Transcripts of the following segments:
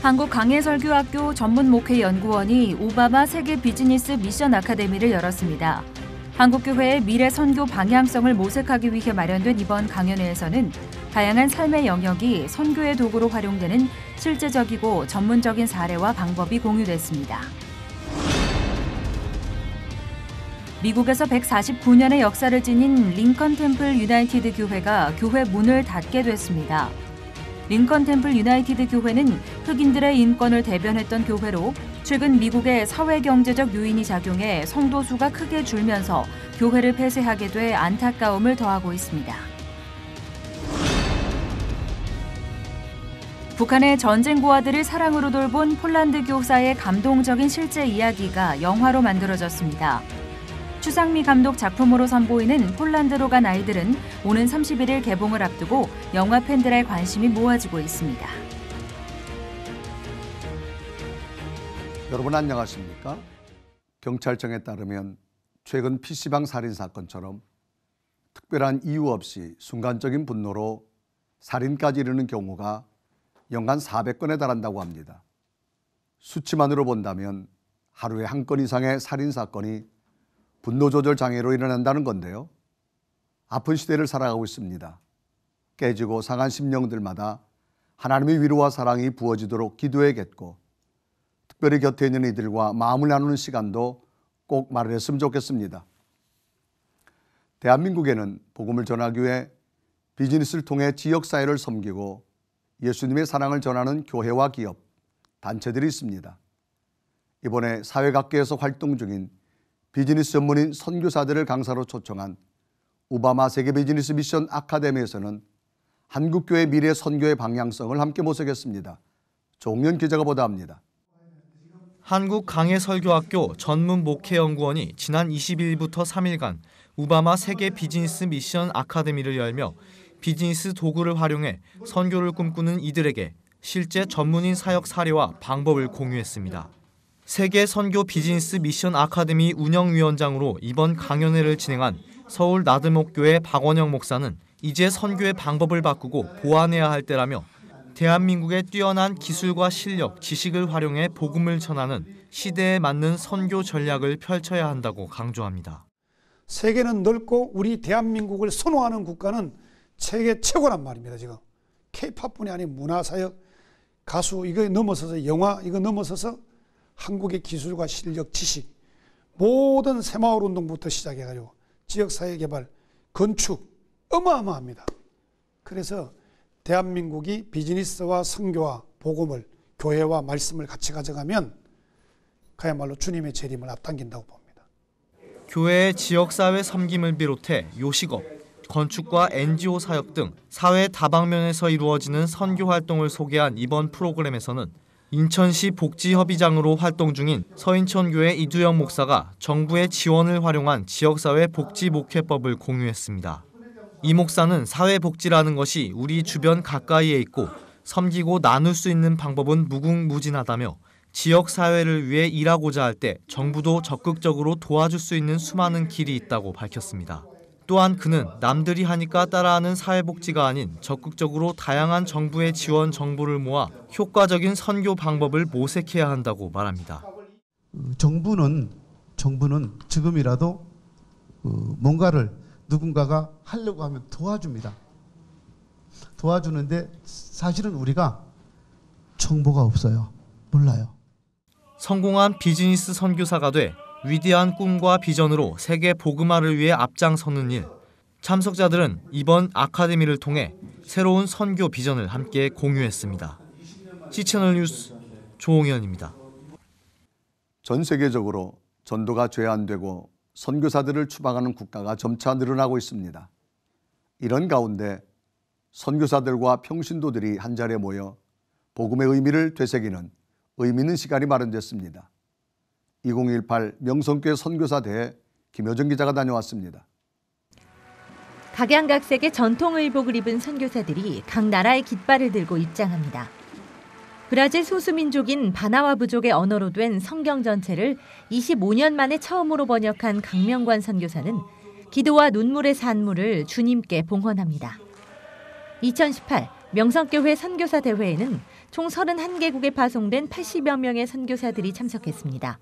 한국강해설교학교 전문목회연구원이 오바마 세계 비즈니스 미션 아카데미를 열었습니다. 한국교회의 미래 선교 방향성을 모색하기 위해 마련된 이번 강연회에서는 다양한 삶의 영역이 선교의 도구로 활용되는 실제적이고 전문적인 사례와 방법이 공유됐습니다. 미국에서 149년의 역사를 지닌 링컨 템플 유나이티드 교회가 교회 문을 닫게 됐습니다. 링컨 템플 유나이티드 교회는 흑인들의 인권을 대변했던 교회로 최근 미국의 사회경제적 요인이 작용해 성도 수가 크게 줄면서 교회를 폐쇄하게 돼 안타까움을 더하고 있습니다. 북한의 전쟁 고아들을 사랑으로 돌본 폴란드 교사의 감동적인 실제 이야기가 영화로 만들어졌습니다. 추상미 감독 작품으로 선보이는 폴란드로 간 아이들은 오는 31일 개봉을 앞두고 영화 팬들의 관심이 모아지고 있습니다. 여러분 안녕하십니까? 경찰청에 따르면 최근 PC방 살인 사건처럼 특별한 이유 없이 순간적인 분노로 살인까지 이르는 경우가 연간 400건에 달한다고 합니다. 수치만으로 본다면 하루에 한 건 이상의 살인 사건이 분노 조절 장애로 일어난다는 건데요. 아픈 시대를 살아가고 있습니다. 깨지고 상한 심령들마다 하나님의 위로와 사랑이 부어지도록 기도해야겠고 특별히 곁에 있는 이들과 마음을 나누는 시간도 꼭 마련했으면 좋겠습니다. 대한민국에는 복음을 전하기 위해 비즈니스를 통해 지역사회를 섬기고 예수님의 사랑을 전하는 교회와 기업, 단체들이 있습니다. 이번에 사회각계에서 활동 중인 비즈니스 전문인 선교사들을 강사로 초청한 오바마 세계 비즈니스 미션 아카데미에서는 한국교회 미래 선교의 방향성을 함께 모색했습니다. 조홍연 기자가 보도합니다. 한국강해설교학교 전문목회연구원이 지난 20일부터 3일간 오바마 세계 비즈니스 미션 아카데미를 열며 비즈니스 도구를 활용해 선교를 꿈꾸는 이들에게 실제 전문인 사역 사례와 방법을 공유했습니다. 세계 선교 비즈니스 미션 아카데미 운영위원장으로 이번 강연회를 진행한 서울 나들목교회 박원영 목사는 이제 선교의 방법을 바꾸고 보완해야 할 때라며 대한민국의 뛰어난 기술과 실력, 지식을 활용해 복음을 전하는 시대에 맞는 선교 전략을 펼쳐야 한다고 강조합니다. 세계는 넓고 우리 대한민국을 선호하는 국가는 세계 최고란 말입니다. 지금 K-팝뿐이 아닌 문화사역, 가수 이거 넘어서서 영화 이거 넘어서서 한국의 기술과 실력, 지식 모든 새마을 운동부터 시작해가지고 지역사회 개발, 건축 어마어마합니다. 그래서 대한민국이 비즈니스와 선교와 복음을 교회와 말씀을 같이 가져가면 그야말로 주님의 재림을 앞당긴다고 봅니다. 교회의 지역사회 섬김을 비롯해 요식업, 건축과 NGO 사역 등 사회 다방면에서 이루어지는 선교 활동을 소개한 이번 프로그램에서는 인천시 복지협의장으로 활동 중인 서인천교회 이두영 목사가 정부의 지원을 활용한 지역사회 복지목회법을 공유했습니다. 이 목사는 사회복지라는 것이 우리 주변 가까이에 있고 섬기고 나눌 수 있는 방법은 무궁무진하다며 지역사회를 위해 일하고자 할 때 정부도 적극적으로 도와줄 수 있는 수많은 길이 있다고 밝혔습니다. 또한 그는 남들이 하니까 따라하는 사회복지가 아닌 적극적으로 다양한 정부의 지원 정보를 모아 효과적인 선교 방법을 모색해야 한다고 말합니다. 정부는 지금이라도 뭔가를 누군가가 하려고 하면 도와줍니다. 도와주는데 사실은 우리가 정보가 없어요. 몰라요. 성공한 비즈니스 선교사가 돼 위대한 꿈과 비전으로 세계 복음화를 위해 앞장서는 일. 참석자들은 이번 아카데미를 통해 새로운 선교 비전을 함께 공유했습니다. C채널 뉴스 조홍현입니다. 전 세계적으로 전도가 제한되고 선교사들을 추방하는 국가가 점차 늘어나고 있습니다. 이런 가운데 선교사들과 평신도들이 한자리에 모여 복음의 의미를 되새기는 의미 있는 시간이 마련됐습니다. 2018 명성교회 선교사대회 김효정 기자가 다녀왔습니다. 각양각색의 전통의복을 입은 선교사들이 각 나라의 깃발을 들고 입장합니다. 브라질 소수민족인 바나와 부족의 언어로 된 성경 전체를 25년 만에 처음으로 번역한 강명관 선교사는 기도와 눈물의 산물을 주님께 봉헌합니다. 2018 명성교회 선교사 대회에는 총 31개국에 파송된 80여 명의 선교사들이 참석했습니다.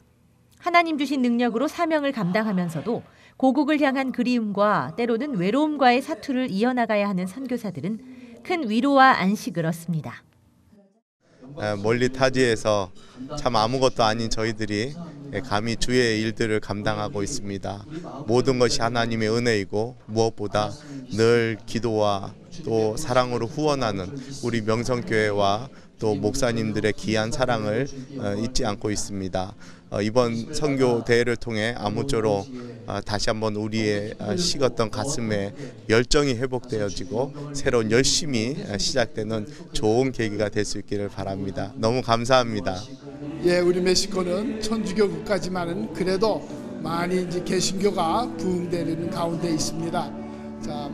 하나님 주신 능력으로 사명을 감당하면서도 고국을 향한 그리움과 때로는 외로움과의 사투를 이어나가야 하는 선교사들은 큰 위로와 안식을 얻습니다. 멀리 타지에서 참 아무것도 아닌 저희들이 감히 주의 일들을 감당하고 있습니다. 모든 것이 하나님의 은혜이고 무엇보다 늘 기도와 또 사랑으로 후원하는 우리 명성교회와 또 목사님들의 귀한 사랑을 잊지 않고 있습니다. 이번 선교 대회를 통해 아무쪼록 다시 한번 우리의 식었던 가슴에 열정이 회복되어지고 새로운 열심이 시작되는 좋은 계기가 될 수 있기를 바랍니다. 너무 감사합니다. 예, 우리 멕시코는 천주교 국가지만은 그래도 많이 이제 개신교가 부흥되는 가운데 있습니다. 자,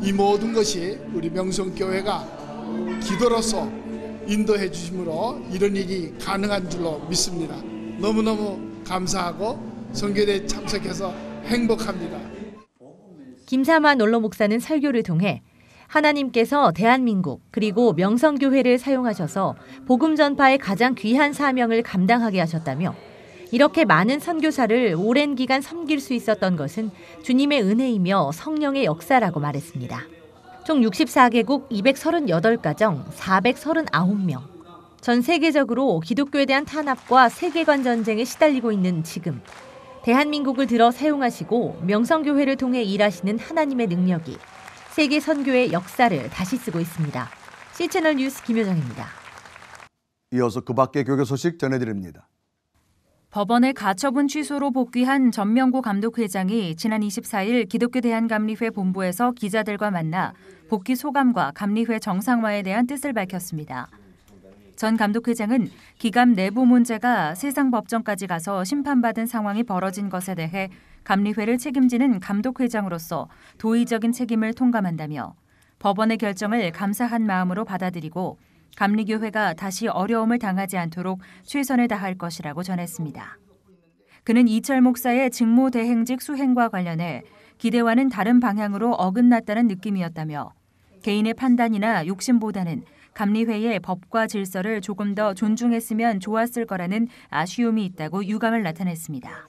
이 모든 것이 우리 명성교회가 기도로서 인도해 주심으로 이런 일이 가능한 줄로 믿습니다. 너무너무 감사하고 선교대에 참석해서 행복합니다. 김삼환 원로 목사는 설교를 통해 하나님께서 대한민국 그리고 명성교회를 사용하셔서 복음 전파의 가장 귀한 사명을 감당하게 하셨다며 이렇게 많은 선교사를 오랜 기간 섬길 수 있었던 것은 주님의 은혜이며 성령의 역사라고 말했습니다. 총 64개국 238가정 439명. 전 세계적으로 기독교에 대한 탄압과 세계관 전쟁에 시달리고 있는 지금 대한민국을 들어 사용하시고 명성교회를 통해 일하시는 하나님의 능력이 세계 선교의 역사를 다시 쓰고 있습니다. C채널 뉴스 김효정입니다. 이어서 그 밖의 교교 소식 전해드립니다. 법원의 가처분 취소로 복귀한 전명구 감독회장이 지난 24일 기독교 대한감리회 본부에서 기자들과 만나 복귀 소감과 감리회 정상화에 대한 뜻을 밝혔습니다. 전 감독회장은 기감 내부 문제가 세상 법정까지 가서 심판받은 상황이 벌어진 것에 대해 감리회를 책임지는 감독회장으로서 도의적인 책임을 통감한다며 법원의 결정을 감사한 마음으로 받아들이고 감리교회가 다시 어려움을 당하지 않도록 최선을 다할 것이라고 전했습니다. 그는 이철 목사의 직무대행직 수행과 관련해 기대와는 다른 방향으로 어긋났다는 느낌이었다며 개인의 판단이나 욕심보다는 감리회의 법과 질서를 조금 더 존중했으면 좋았을 거라는 아쉬움이 있다고 유감을 나타냈습니다.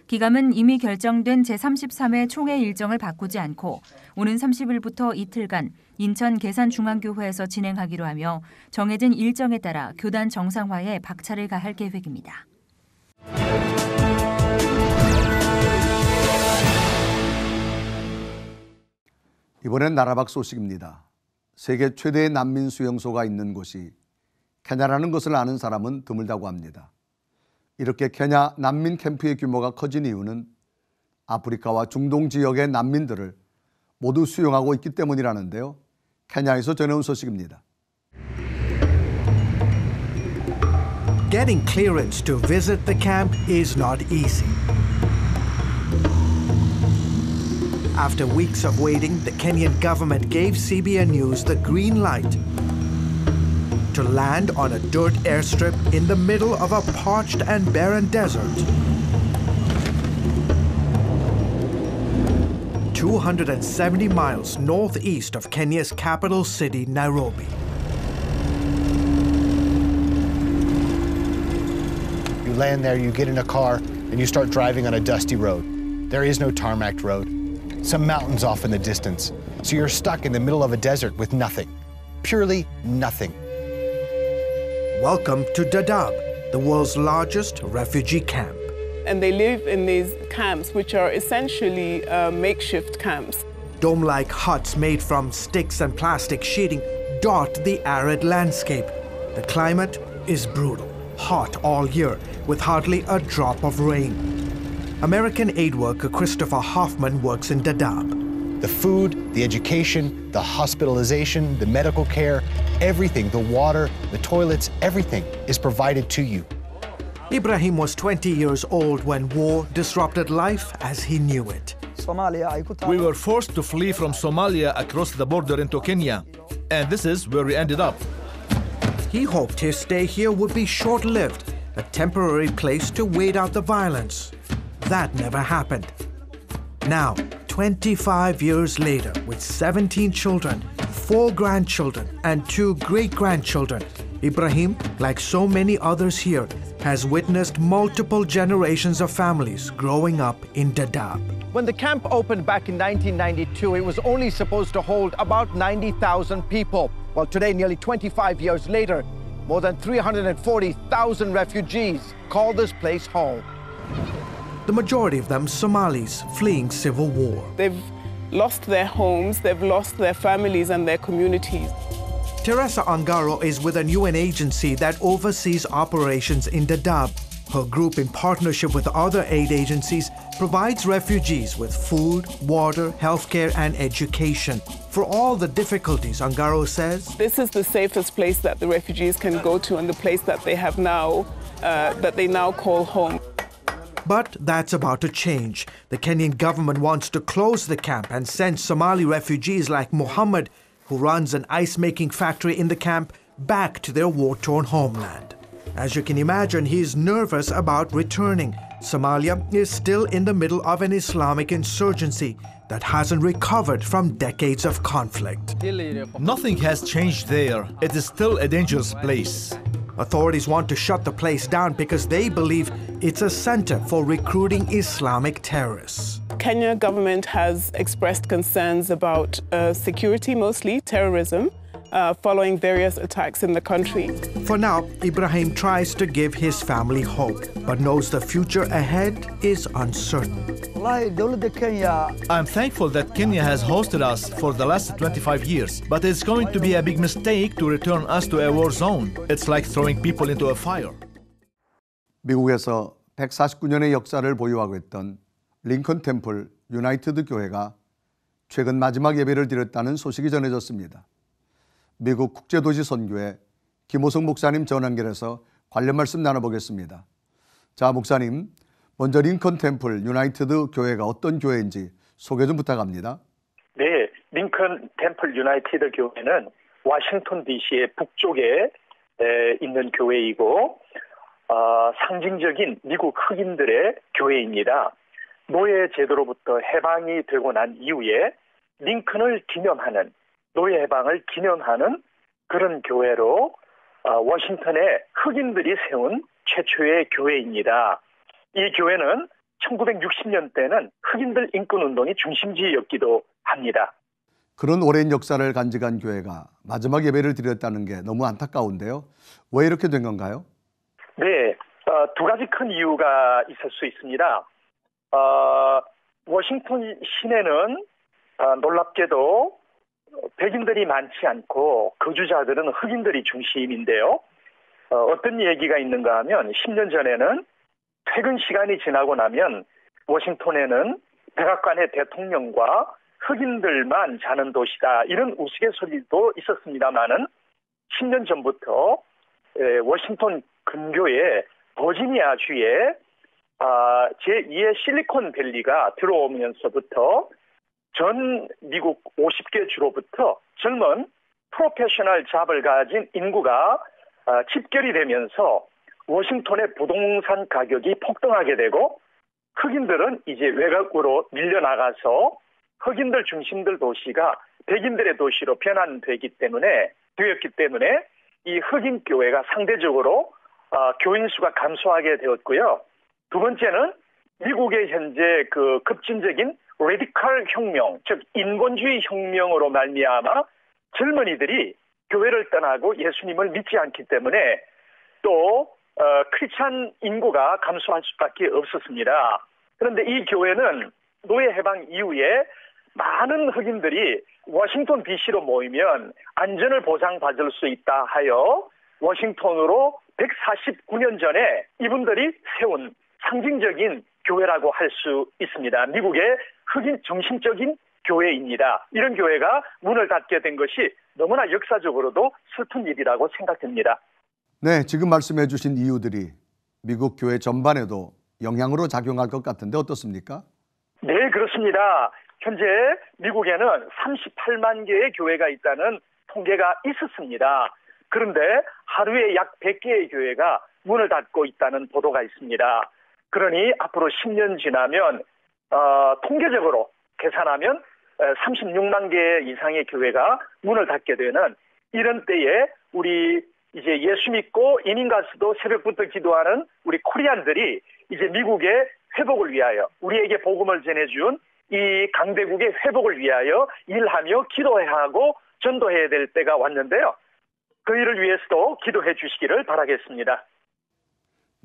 기감은 이미 결정된 제33회 총회 일정을 바꾸지 않고 오는 30일부터 이틀간 인천 계산중앙교회에서 진행하기로 하며 정해진 일정에 따라 교단 정상화에 박차를 가할 계획입니다. 이번엔 나라밖 소식입니다. 세계 최대의 난민 수용소가 있는 곳이 케냐라는 것을 아는 사람은 드물다고 합니다. 이렇게 케냐 난민 캠프의 규모가 커진 이유는 아프리카와 중동 지역의 난민들을 모두 수용하고 있기 때문이라는데요. 케냐에서 전해온 소식입니다. Getting clearance to visit the camp is not easy. After weeks of waiting, the Kenyan government gave CBN News the green light to land on a dirt airstrip in the middle of a parched and barren desert. 270 miles northeast of Kenya's capital city, Nairobi. You land there, you get in a car, and you start driving on a dusty road. There is no tarmacked road. Some mountains off in the distance. So you're stuck in the middle of a desert with nothing. Purely nothing. Welcome to Dadaab, the world's largest refugee camp. And they live in these camps, which are essentially makeshift camps. Dome-like huts made from sticks and plastic sheeting dot the arid landscape. The climate is brutal, hot all year, with hardly a drop of rain. American aid worker Christopher Hoffman works in Dadaab. The food, the education, the hospitalization, the medical care, everything, the water, the toilets, everything is provided to you. Ibrahim was 20 years old when war disrupted life as he knew it. We were forced to flee from Somalia across the border into Kenya, and this is where we ended up. He hoped his stay here would be short-lived, a temporary place to wait out the violence. That never happened. Now, 25 years later, with 17 children, 4 grandchildren and 2 great-grandchildren, Ibrahim, like so many others here, has witnessed multiple generations of families growing up in Dadaab. When the camp opened back in 1992, it was only supposed to hold about 90,000 people. Well, today, nearly 25 years later, more than 340,000 refugees call this place home. The majority of them Somalis fleeing civil war. They've lost their homes, they've lost their families and their communities. Teresa Angaro is with an UN agency that oversees operations in Dadaab. Her group, in partnership with other aid agencies, provides refugees with food, water, healthcare, and education. For all the difficulties, Angaro says, this is the safest place that the refugees can go to and the place that they have now, that they now call home. But that's about to change. The Kenyan government wants to close the camp and send Somali refugees like Muhammad, who runs an ice-making factory in the camp, back to their war-torn homeland. As you can imagine, he's nervous about returning. Somalia is still in the middle of an Islamic insurgency that hasn't recovered from decades of conflict. Nothing has changed there. It is still a dangerous place. Authorities want to shut the place down because they believe it's a center for recruiting Islamic terrorists. Kenya government has expressed concerns about security, mostly terrorism, following various attacks in the country. For now, Ibrahim tries to give his family hope, but knows the future ahead is uncertain. I'm thankful that Kenya has hosted us for the last 25 years, but it's going to be a big mistake to return us to a war zone. It's like throwing people into a fire. 미국에서 149년의 역사를 보유하고 있던 링컨 템플 유나이티드 교회가 최근 마지막 예배를 드렸다는 소식이 전해졌습니다. 미국 국제도시 선교회 김호성 목사님 전화 연결해서 관련 말씀 나눠보겠습니다. 자, 목사님, 먼저 링컨 템플 유나이티드 교회가 어떤 교회인지 소개 좀 부탁합니다. 네, 링컨 템플 유나이티드 교회는 워싱턴 DC의 북쪽에 있는 교회이고 상징적인 미국 흑인들의 교회입니다. 노예 제도로부터 해방이 되고 난 이후에 링컨을 기념하는 노예 해방을 기념하는 그런 교회로 워싱턴의 흑인들이 세운 최초의 교회입니다. 이 교회는 1960년대는 흑인들 인권운동이 중심지였기도 합니다. 그런 오랜 역사를 간직한 교회가 마지막 예배를 드렸다는 게 너무 안타까운데요. 왜 이렇게 된 건가요? 네, 두 가지 큰 이유가 있을 수 있습니다. 워싱턴 시내는 놀랍게도 백인들이 많지 않고 거주자들은 흑인들이 중심인데요. 어떤 얘기가 있는가 하면 10년 전에는 퇴근 시간이 지나고 나면 워싱턴에는 백악관의 대통령과 흑인들만 사는 도시다. 이런 우스갯소리도 있었습니다만은 10년 전부터 워싱턴 근교의 버지니아주에 제2의 실리콘밸리가 들어오면서부터 전 미국 50개 주로부터 젊은 프로페셔널 잡을 가진 인구가 집결이 되면서 워싱턴의 부동산 가격이 폭등하게 되고 흑인들은 이제 외곽으로 밀려나가서 흑인들 중심들 도시가 백인들의 도시로 변환되었기 때문에 이 흑인 교회가 상대적으로 교인 수가 감소하게 되었고요. 두 번째는 미국의 현재 그 급진적인 레디컬 혁명, 즉 인본주의 혁명으로 말미암아 젊은이들이 교회를 떠나고 예수님을 믿지 않기 때문에 또 크리스찬 인구가 감소할 수밖에 없었습니다. 그런데 이 교회는 노예 해방 이후에 많은 흑인들이 워싱턴 DC로 모이면 안전을 보장받을 수 있다 하여 워싱턴으로 149년 전에 이분들이 세운 상징적인 교회라고 할 수 있습니다. 미국의 흑인 중심적인 교회입니다. 이런 교회가 문을 닫게 된 것이 너무나 역사적으로도 슬픈 일이라고 생각됩니다. 네, 지금 말씀해 주신 이유들이 미국 교회 전반에도 영향으로 작용할 것 같은데 어떻습니까? 네, 그렇습니다. 현재 미국에는 38만 개의 교회가 있다는 통계가 있었습니다. 그런데 하루에 약 100개의 교회가 문을 닫고 있다는 보도가 있습니다. 그러니 앞으로 10년 지나면 통계적으로 계산하면 36만 개 이상의 교회가 문을 닫게 되는 이런 때에 우리 이제 예수 믿고 이민 가서도 새벽부터 기도하는 우리 코리안들이 이제 미국의 회복을 위하여 우리에게 복음을 전해준 이 강대국의 회복을 위하여 일하며 기도해야 하고 전도해야 될 때가 왔는데요. 그 일을 위해서도 기도해 주시기를 바라겠습니다.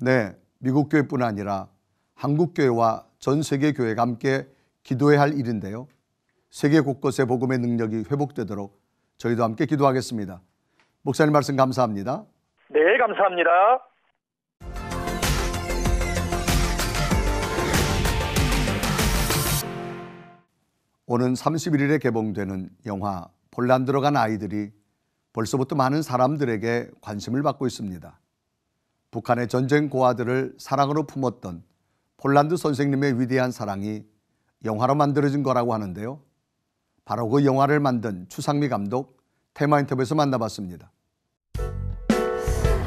네, 미국 교회뿐 아니라 한국 교회와 전 세계 교회가 함께 기도해야 할 일인데요. 세계 곳곳의 복음의 능력이 회복되도록 저희도 함께 기도하겠습니다. 목사님 말씀 감사합니다. 네, 감사합니다. 오는 31일에 개봉되는 영화 폴란드로 간 아이들이 벌써부터 많은 사람들에게 관심을 받고 있습니다. 북한의 전쟁 고아들을 사랑으로 품었던 폴란드 선생님의 위대한 사랑이 영화로 만들어진 거라고 하는데요. 바로 그 영화를 만든 추상미 감독 테마 인터뷰에서 만나봤습니다.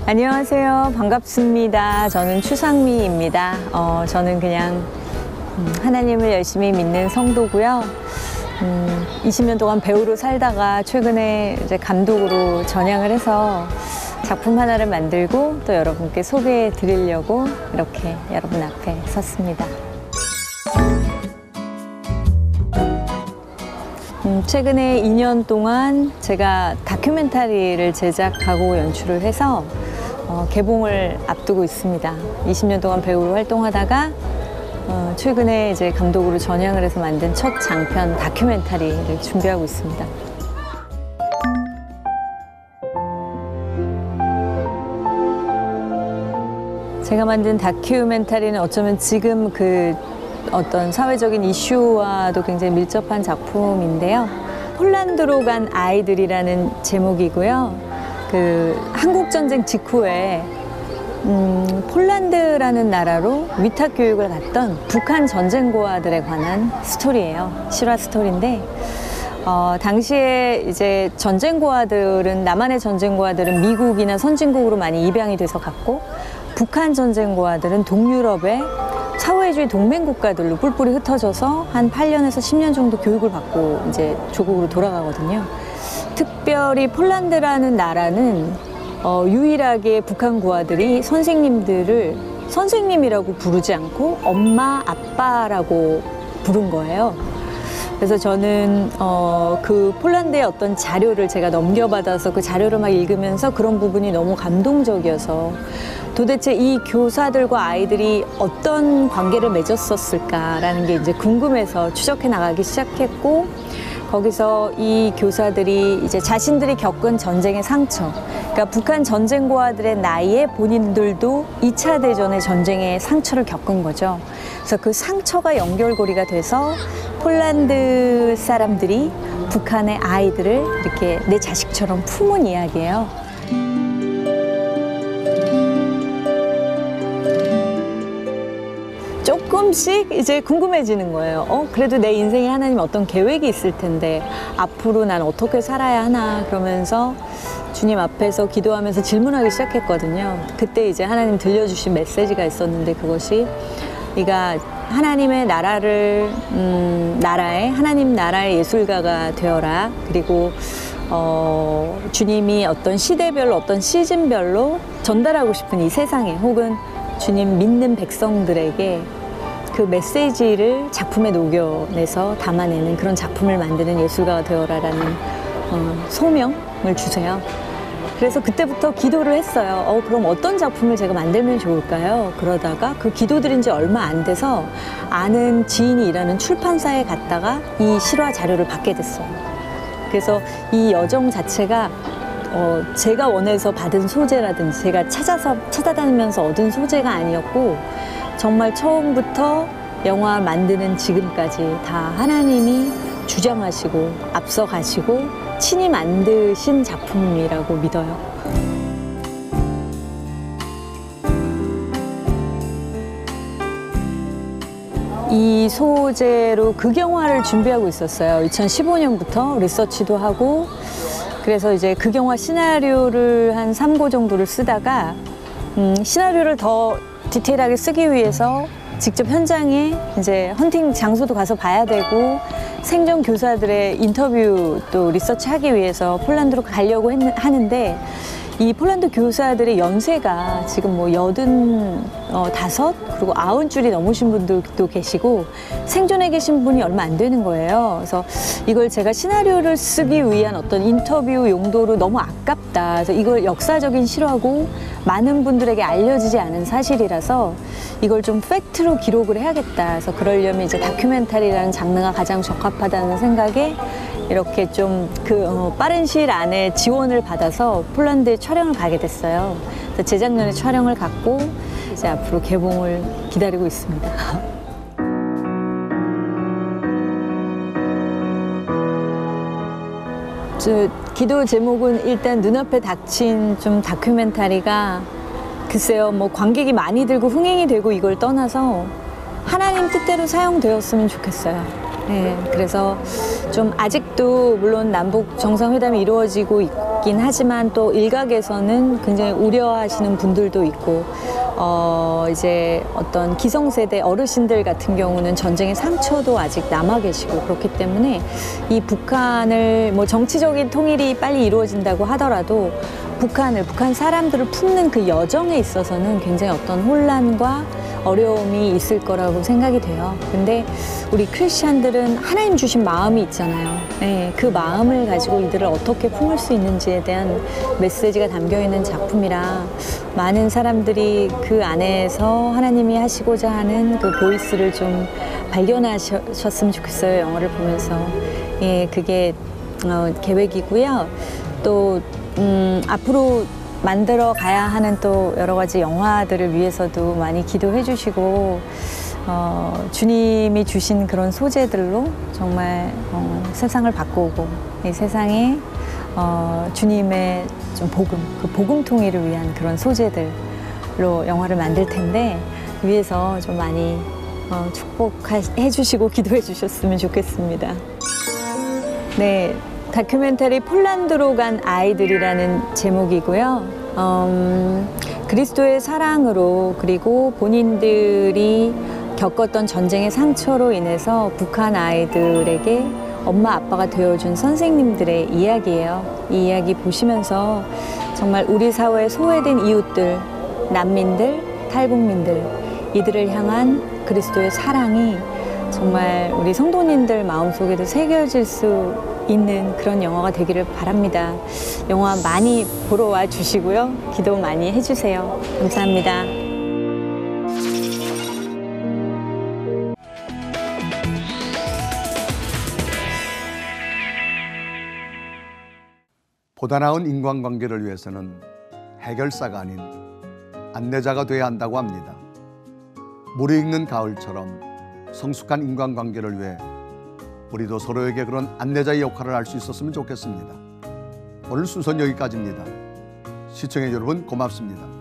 안녕하세요. 반갑습니다. 저는 추상미입니다. 저는 그냥 하나님을 열심히 믿는 성도고요. 20년 동안 배우로 살다가 최근에 이제 감독으로 전향을 해서 작품 하나를 만들고 또 여러분께 소개해 드리려고 이렇게 여러분 앞에 섰습니다. 최근에 2년 동안 제가 다큐멘터리를 제작하고 연출을 해서 개봉을 앞두고 있습니다. 20년 동안 배우로 활동하다가 최근에 이제 감독으로 전향을 해서 만든 첫 장편 다큐멘터리를 준비하고 있습니다. 제가 만든 다큐멘터리는 어쩌면 지금 그 어떤 사회적인 이슈와도 굉장히 밀접한 작품인데요. 폴란드로 간 아이들이라는 제목이고요. 그 한국전쟁 직후에 폴란드라는 나라로 위탁 교육을 갔던 북한 전쟁고아들에 관한 스토리예요. 실화 스토리인데 당시에 이제 전쟁고아들은 남한의 전쟁고아들은 미국이나 선진국으로 많이 입양이 돼서 갔고 북한 전쟁고아들은 동유럽의 사회주의 동맹국가들로 뿔뿔이 흩어져서 한 8년에서 10년 정도 교육을 받고 이제 조국으로 돌아가거든요. 특별히 폴란드라는 나라는 유일하게 북한 고아들이 선생님들을 선생님이라고 부르지 않고 엄마, 아빠라고 부른 거예요. 그래서 저는 그 폴란드의 어떤 자료를 제가 넘겨받아서 그 자료를 막 읽으면서 그런 부분이 너무 감동적이어서 도대체 이 교사들과 아이들이 어떤 관계를 맺었었을까라는 게 이제 궁금해서 추적해 나가기 시작했고 거기서 이 교사들이 이제 자신들이 겪은 전쟁의 상처, 그러니까 북한 전쟁고아들의 나이에 본인들도 2차 대전의 전쟁의 상처를 겪은 거죠. 그래서 그 상처가 연결고리가 돼서 폴란드 사람들이 북한의 아이들을 이렇게 내 자식처럼 품은 이야기예요. 조금씩 이제 궁금해지는 거예요. 그래도 내 인생에 하나님 어떤 계획이 있을 텐데 앞으로 난 어떻게 살아야 하나 그러면서 주님 앞에서 기도하면서 질문하기 시작했거든요. 그때 이제 하나님 들려주신 메시지가 있었는데 그것이 네가 하나님의 나라를 하나님 나라의 예술가가 되어라. 그리고 주님이 어떤 시대별로 어떤 시즌별로 전달하고 싶은 이 세상에 혹은 주님 믿는 백성들에게 그 메시지를 작품에 녹여내서 담아내는 그런 작품을 만드는 예술가가 되어라라는 소명을 주세요. 그래서 그때부터 기도를 했어요. 그럼 어떤 작품을 제가 만들면 좋을까요? 그러다가 그 기도드린 지 얼마 안 돼서 아는 지인이 일하는 출판사에 갔다가 이 실화 자료를 받게 됐어요. 그래서 이 여정 자체가 제가 원해서 받은 소재라든지 제가 찾아다니면서 얻은 소재가 아니었고 정말 처음부터 영화 만드는 지금까지 다 하나님이 주장하시고 앞서가시고 친히 만드신 작품이라고 믿어요. 이 소재로 극영화를 준비하고 있었어요. 2015년부터 리서치도 하고 그래서 이제 극영화 시나리오를 한 3고 정도를 쓰다가 시나리오를 더 디테일하게 쓰기 위해서 직접 현장에 이제 헌팅 장소도 가서 봐야 되고 생존 교사들의 인터뷰 또 리서치하기 위해서 폴란드로 가려고 하는데 이 폴란드 교사들의 연세가 지금 뭐 85 그리고 90줄이 넘으신 분들도 계시고 생존해 계신 분이 얼마 안 되는 거예요. 그래서 이걸 제가 시나리오를 쓰기 위한 어떤 인터뷰 용도로 너무 아깝다. 그래서 이걸 역사적인 실화고 많은 분들에게 알려지지 않은 사실이라서 이걸 좀 팩트로 기록을 해야겠다. 그래서 그러려면 이제 다큐멘터리라는 장르가 가장 적합하다는 생각에 이렇게 좀 빠른 시일 안에 지원을 받아서 폴란드에 촬영을 가게 됐어요. 그래서 재작년에 촬영을 갔고 이제 앞으로 개봉을 기다리고 있습니다. 기도 제목은 일단 눈앞에 닥친 좀 다큐멘터리가 글쎄요, 뭐 관객이 많이 들고 흥행이 되고 이걸 떠나서 하나님 뜻대로 사용되었으면 좋겠어요. 네, 그래서 좀 아직도 물론 남북 정상회담이 이루어지고 있긴 하지만 또 일각에서는 굉장히 우려하시는 분들도 있고 이제 어떤 기성세대 어르신들 같은 경우는 전쟁의 상처도 아직 남아 계시고 그렇기 때문에 이 북한을 뭐 정치적인 통일이 빨리 이루어진다고 하더라도 북한 사람들을 품는 그 여정에 있어서는 굉장히 어떤 혼란과 어려움이 있을 거라고 생각이 돼요. 근데 우리 크리스찬들은 하나님 주신 마음이 있잖아요. 네, 그 마음을 가지고 이들을 어떻게 품을 수 있는지에 대한 메시지가 담겨 있는 작품이라 많은 사람들이 그 안에서 하나님이 하시고자 하는 그 보이스를 좀 발견하셨으면 좋겠어요. 영화를 보면서. 예, 그게 계획이고요. 또 앞으로 만들어 가야 하는 또 여러 가지 영화들을 위해서도 많이 기도해 주시고 주님이 주신 그런 소재들로 정말 세상을 바꾸고 이 세상에 주님의 좀 그 복음 통일을 위한 그런 소재들로 영화를 만들 텐데 위해서 좀 많이 축복해 주시고 기도해 주셨으면 좋겠습니다. 네. 다큐멘터리 폴란드로 간 아이들이라는 제목이고요. 그리스도의 사랑으로 그리고 본인들이 겪었던 전쟁의 상처로 인해서 북한 아이들에게 엄마 아빠가 되어준 선생님들의 이야기예요. 이 이야기 보시면서 정말 우리 사회의 소외된 이웃들, 난민들, 탈북민들 이들을 향한 그리스도의 사랑이 정말 우리 성도님들 마음속에도 새겨질 수 있는 그런 영화가 되기를 바랍니다. 영화 많이 보러 와 주시고요. 기도 많이 해주세요. 감사합니다. 보다 나은 인간관계를 위해서는 해결사가 아닌 안내자가 돼야 한다고 합니다. 물이 익는 가을처럼 성숙한 인간관계를 위해 우리도 서로에게 그런 안내자의 역할을 할 수 있었으면 좋겠습니다. 오늘 순서는 여기까지입니다. 시청해 주신 여러분 고맙습니다.